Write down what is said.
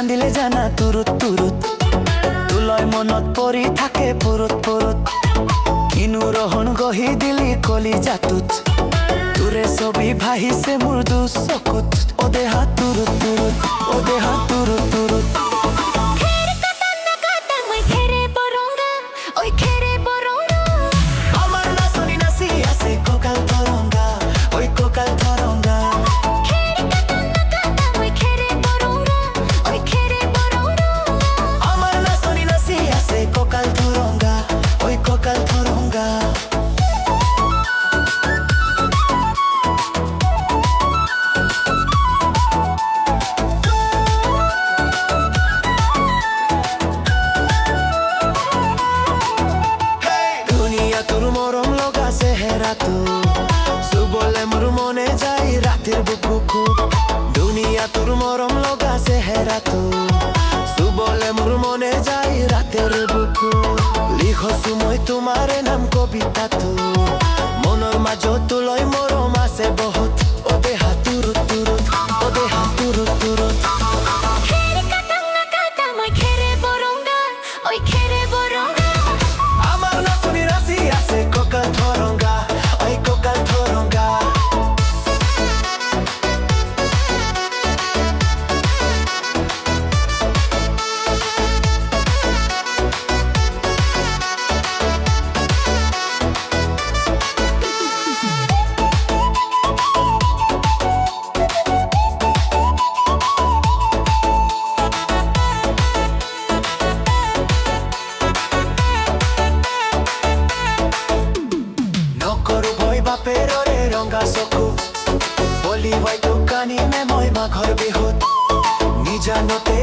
কান্দিলে জানা তুরুত তুরুত তুলয় মনত পৰি থাকে পুরুত পুরুত কিনু রহন গহি দিলি কলি জাতুত তোৰে ছবি ভাহিছে মোৰ দুচকুত ও দেহা তুরুত তুরুত ও দেহা তুরুত তুরুত আমার নাচনি নাচি আছে ককাল তরঙ্গা ওই ককাল তরঙ্গা আমার নাচনি নাচি আছে ককাল তরঙ্গা ওই ককাল তরঙ্গা তোর মরম লগা চেহেরা তো চুবলে মোৰ মনে যায় ৰাতিৰ বুকু দুনিয়া তোর মরম লগা চেহেরা তো চুবলে মোৰ মনে যায় ৰাতিৰ বুকু লিখছো মই তোমাৰ নাম কবিতাটো মনৰ মাজত লৈ মৰম আছে বহুত ও দেহা তুরুত তুরুত ও দেহা তুরুত তুরুত আমার নাচনি নাচি আছে ককাল তরঙ্গা ওই ককাল তরঙ্গা বাপেৰৰে ৰঙা চকু বলি হয় দোকানী মে মই মাঘৰ বিহুত নিজানতে